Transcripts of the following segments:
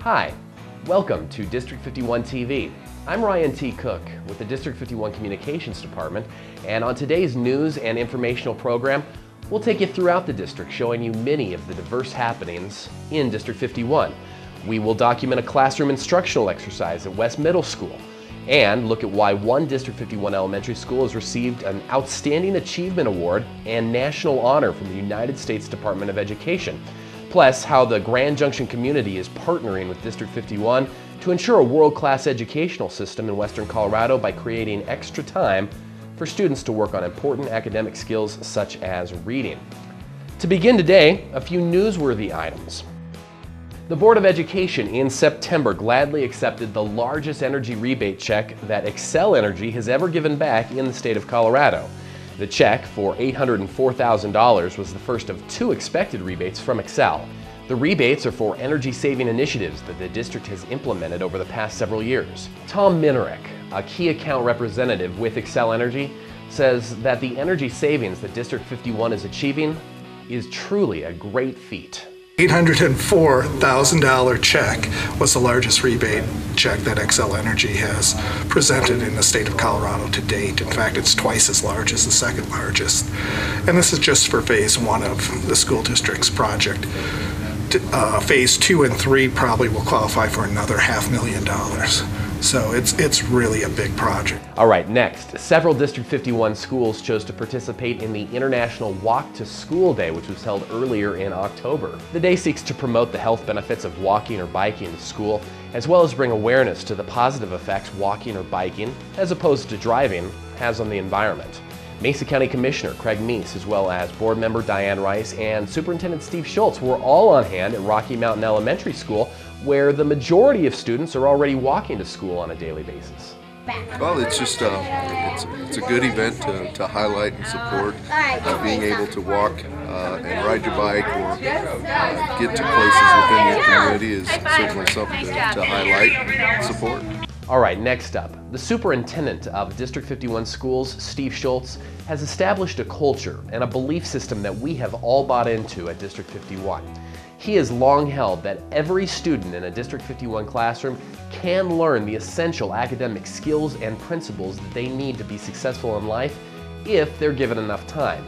Hi, welcome to District 51 TV. I'm Ryan T. Cook with the District 51 Communications Department, and on today's news and informational program, we'll take you throughout the district, showing you many of the diverse happenings in District 51. We will document a classroom instructional exercise at West Middle School and look at why one District 51 elementary school has received an Outstanding Achievement Award and National Honor from the United States Department of Education. Plus, how the Grand Junction community is partnering with District 51 to ensure a world-class educational system in Western Colorado by creating extra time for students to work on important academic skills such as reading. To begin today, a few newsworthy items. The Board of Education in September gladly accepted the largest energy rebate check that Xcel Energy has ever given back in the state of Colorado. The check for $804,000 was the first of two expected rebates from Xcel. The rebates are for energy-saving initiatives that the district has implemented over the past several years. Tom Minarek, a key account representative with Xcel Energy, says that the energy savings that District 51 is achieving is truly a great feat. $804,000 check was the largest rebate check that Xcel Energy has presented in the state of Colorado to date. In fact, it's twice as large as the second largest. And this is just for phase one of the school district's project. Phase 2 and 3 probably will qualify for another $500,000. So it's really a big project. All right, next, several District 51 schools chose to participate in the International Walk to School Day, which was held earlier in October. The day seeks to promote the health benefits of walking or biking to school, as well as bring awareness to the positive effects walking or biking, as opposed to driving, has on the environment. Mesa County Commissioner Craig Meese, as well as Board Member Diane Rice and Superintendent Steve Schultz were all on hand at Rocky Mountain Elementary School, where the majority of students are already walking to school on a daily basis. Well, it's just it's a good event to highlight and support being able to walk and ride your bike or get to places within your community is certainly something to highlight and support. All right, next up, the superintendent of District 51 schools, Steve Schultz, has established a culture and a belief system that we have all bought into at District 51. He has long held that every student in a District 51 classroom can learn the essential academic skills and principles that they need to be successful in life if they're given enough time.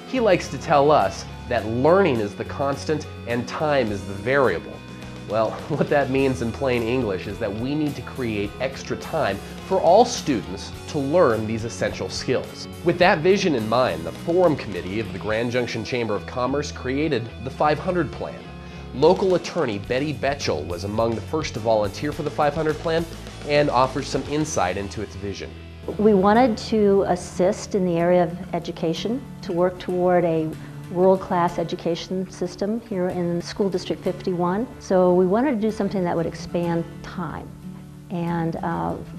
He likes to tell us that learning is the constant and time is the variable. Well, what that means in plain English is that we need to create extra time for all students to learn these essential skills. With that vision in mind, the Forum Committee of the Grand Junction Chamber of Commerce created the 500 Plan. Local attorney Betty Betchel was among the first to volunteer for the 500 Plan and offers some insight into its vision. We wanted to assist in the area of education, to work toward a world-class education system here in School District 51. So we wanted to do something that would expand time and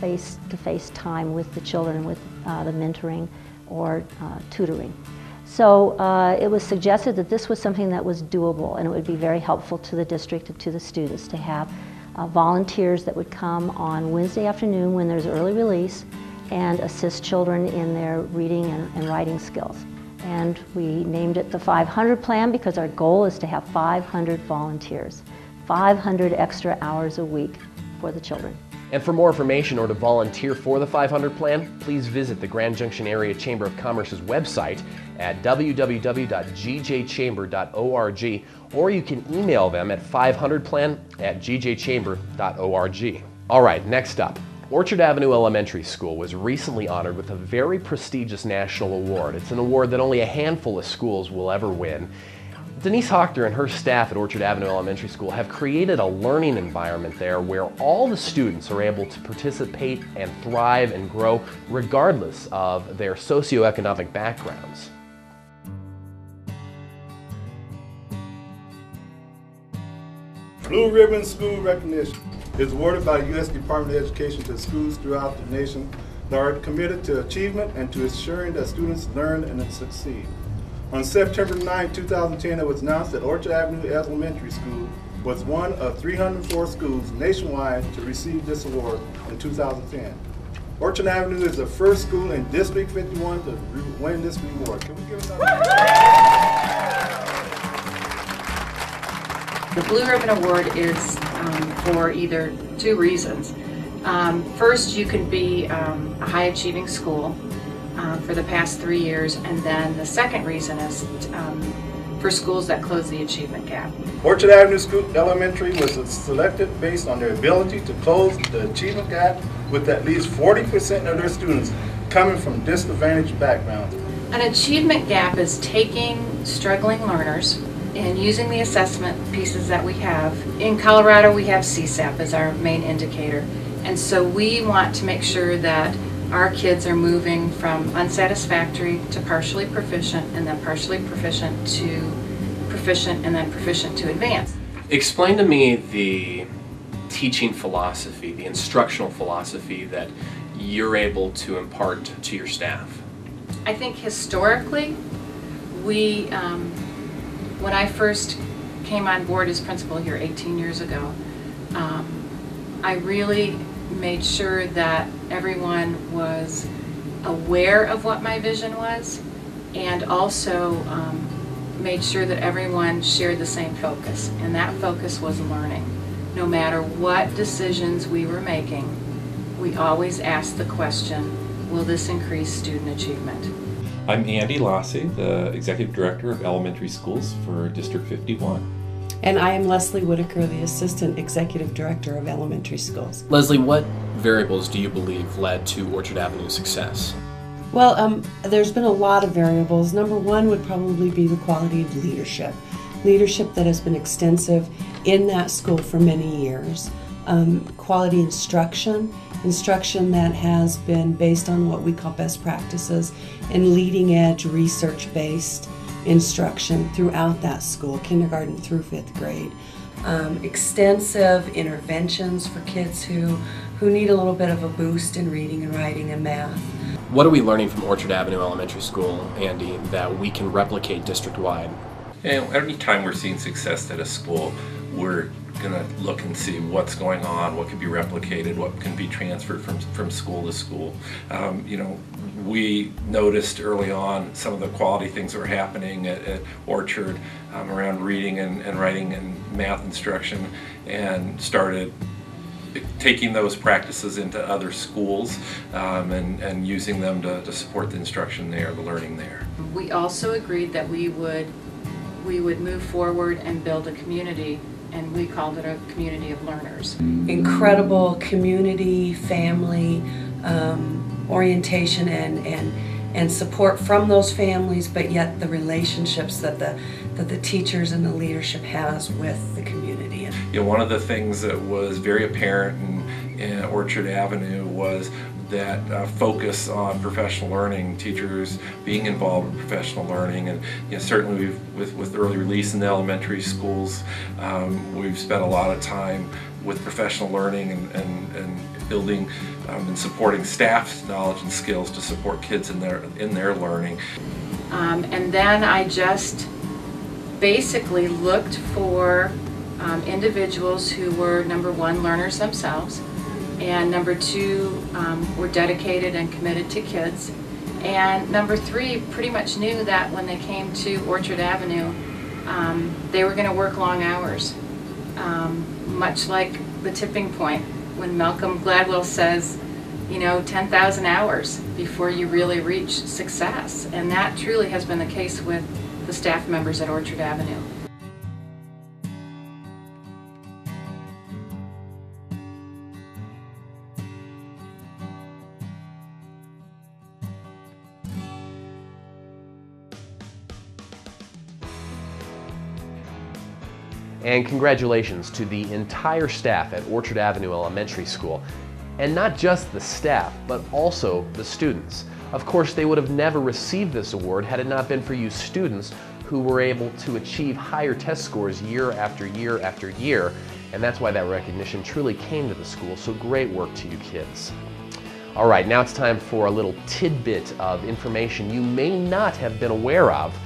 face-to-face time with the children, with the mentoring or tutoring. So it was suggested that this was something that was doable and it would be very helpful to the district and to the students to have volunteers that would come on Wednesday afternoon when there's early release and assist children in their reading and writing skills. And we named it the 500 Plan because our goal is to have 500 volunteers, 500 extra hours a week for the children. And for more information or to volunteer for the 500 Plan, please visit the Grand Junction Area Chamber of Commerce's website at www.gjchamber.org, or you can email them at 500plan@gjchamber.org. All right, next up. Orchard Avenue Elementary School was recently honored with a very prestigious national award. It's an award that only a handful of schools will ever win. Denise Hochter and her staff at Orchard Avenue Elementary School have created a learning environment there where all the students are able to participate and thrive and grow regardless of their socioeconomic backgrounds. Blue Ribbon School Recognition is awarded by the U.S. Department of Education to schools throughout the nation that are committed to achievement and to ensuring that students learn and succeed. On September 9, 2010, it was announced that Orchard Avenue Elementary School was one of 304 schools nationwide to receive this award in 2010. Orchard Avenue is the first school in District 51 to win this award. Can we give it another? The Blue Ribbon Award is for either two reasons. First, you can be a high achieving school for the past 3 years, and then the second reason is for schools that close the achievement gap. Orchard Avenue School Elementary was selected based on their ability to close the achievement gap with at least 40% of their students coming from disadvantaged backgrounds. An achievement gap is taking struggling learners and using the assessment pieces that we have. In Colorado, we have CSAP as our main indicator, and so we want to make sure that our kids are moving from unsatisfactory to partially proficient, and then partially proficient to proficient, and then proficient to advanced. Explain to me the teaching philosophy, the instructional philosophy that you're able to impart to your staff. I think historically, we, when I first came on board as principal here 18 years ago, I really made sure that everyone was aware of what my vision was, and also made sure that everyone shared the same focus, and that focus was learning. No matter what decisions we were making, we always asked the question, will this increase student achievement? I'm Andy Lassie, the Executive Director of Elementary Schools for District 51. And I am Leslie Whitaker, the Assistant Executive Director of Elementary Schools. Leslie, what variables do you believe led to Orchard Avenue's success? Well, there's been a lot of variables. Number one would probably be the quality of leadership. Leadership that has been extensive in that school for many years. Quality instruction that has been based on what we call best practices and leading edge research-based instruction throughout that school, kindergarten through 5th grade. Extensive interventions for kids who need a little bit of a boost in reading and writing and math. What are we learning from Orchard Avenue Elementary School, Andy, that we can replicate district-wide? Every time we're seeing success at a school, we're going to look and see what's going on, what can be replicated, what can be transferred from school to school. We noticed early on some of the quality things that were happening at Orchard around reading and writing and math instruction, and started taking those practices into other schools and using them to support the instruction there, the learning there. We also agreed that we would move forward and build a community, and we called it a community of learners. Incredible community, family orientation and support from those families, but yet the relationships that the teachers and the leadership has with the community. One of the things that was very apparent in Orchard Avenue was that focus on professional learning, teachers being involved in professional learning, and certainly with early release in the elementary schools, we've spent a lot of time with professional learning and building and supporting staff's knowledge and skills to support kids in their learning. And then I just basically looked for individuals who were, number one, learners themselves, and number two, were dedicated and committed to kids, and number three, pretty much knew that when they came to Orchard Avenue, they were going to work long hours, much like the tipping point when Malcolm Gladwell says, 10,000 hours before you really reach success, and that truly has been the case with the staff members at Orchard Avenue. And congratulations to the entire staff at Orchard Avenue Elementary School. And not just the staff, but also the students. Of course, they would have never received this award had it not been for you students who were able to achieve higher test scores year after year after year. And that's why that recognition truly came to the school, so great work to you kids. All right, now it's time for a little tidbit of information you may not have been aware of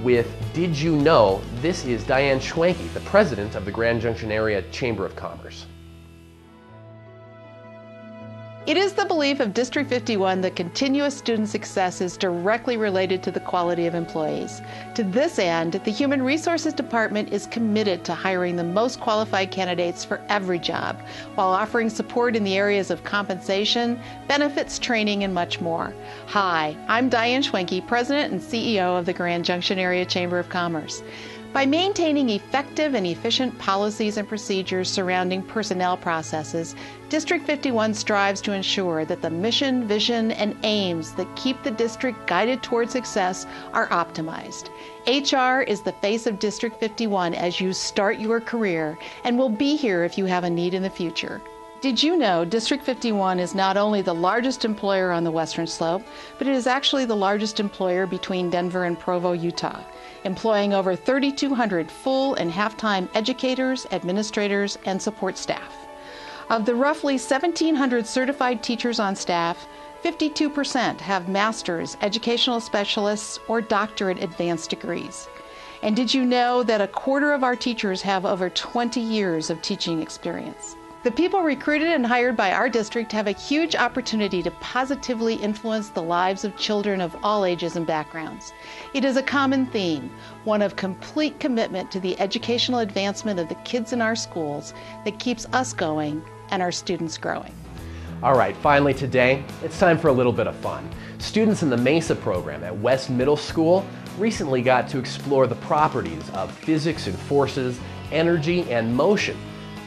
with Did You Know? This is Diane Schwanke, the president of the Grand Junction Area Chamber of Commerce. It is the belief of District 51 that continuous student success is directly related to the quality of employees. To this end, the Human Resources Department is committed to hiring the most qualified candidates for every job, while offering support in the areas of compensation, benefits, training, and much more. Hi, I'm Diane Schwenke, President and CEO of the Grand Junction Area Chamber of Commerce. By maintaining effective and efficient policies and procedures surrounding personnel processes, District 51 strives to ensure that the mission, vision, and aims that keep the district guided toward success are optimized. HR is the face of District 51 as you start your career and will be here if you have a need in the future. Did you know District 51 is not only the largest employer on the Western Slope, but it is actually the largest employer between Denver and Provo, Utah, employing over 3,200 full and half-time educators, administrators, and support staff. Of the roughly 1,700 certified teachers on staff, 52% have master's, educational specialists, or doctorate advanced degrees. And did you know that a quarter of our teachers have over 20 years of teaching experience? The people recruited and hired by our district have a huge opportunity to positively influence the lives of children of all ages and backgrounds. It is a common theme, one of complete commitment to the educational advancement of the kids in our schools that keeps us going and our students growing. All right, finally today, it's time for a little bit of fun. Students in the MESA program at West Middle School recently got to explore the properties of physics and forces, energy, and motion.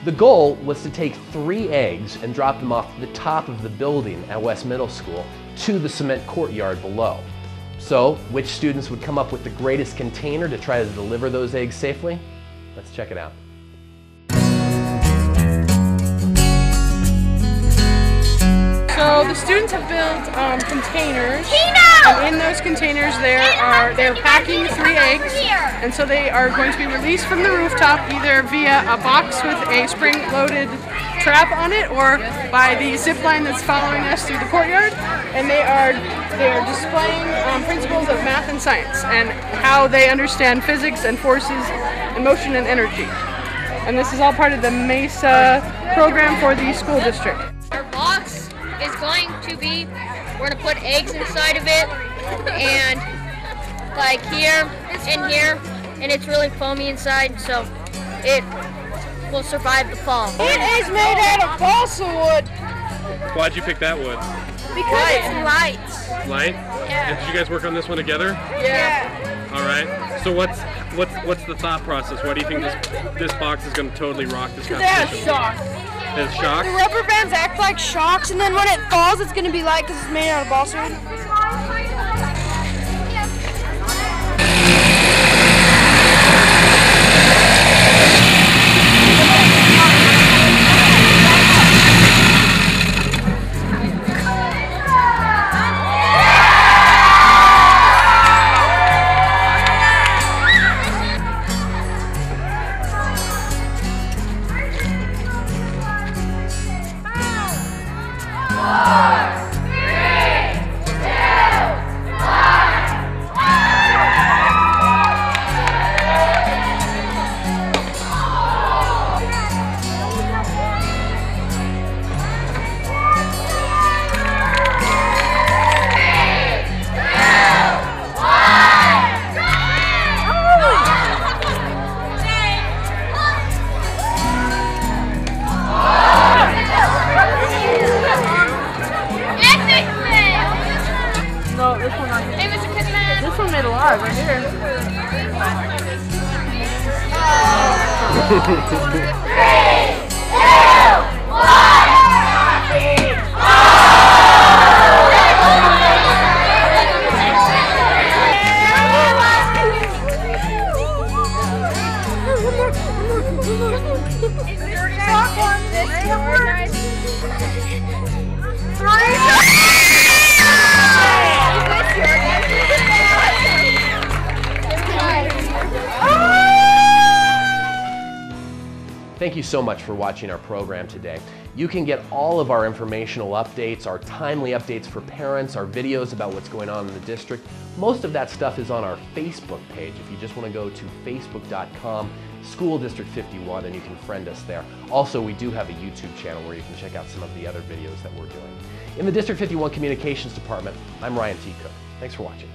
The goal was to take 3 eggs and drop them off the top of the building at West Middle School to the cement courtyard below. So, which students would come up with the greatest container to try to deliver those eggs safely? Let's check it out. So the students have built containers, and in those containers they're packing 3 eggs, and so they are going to be released from the rooftop either via a box with a spring-loaded trap on it or by the zip line that's following us through the courtyard, and they are displaying principles of math and science and how they understand physics and forces and motion and energy. And this is all part of the MESA program for the school district. Our box is going to be, we're going to put eggs inside of it, and like here and here, and it's really foamy inside, so it will survive the fall. It is made out of balsa wood. Why'd you pick that wood? Because it's light. Light? Yeah. And did you guys work on this one together? Yeah. All right. So what's the thought process? Why do you think this box is going to totally rock this competition? It has shocks. It has shocks? The rubber bands act like shocks, and then when it falls, it's going to be light because it's made out of balsa wood. This one made a lot right here. 3, 2, 1. Thank you so much for watching our program today. You can get all of our informational updates, our timely updates for parents, our videos about what's going on in the district. Most of that stuff is on our Facebook page. If you just want to go to facebook.com, School District 51, and you can friend us there. Also, we do have a YouTube channel where you can check out some of the other videos that we're doing. In the District 51 Communications Department, I'm Ryan T. Cook. Thanks for watching.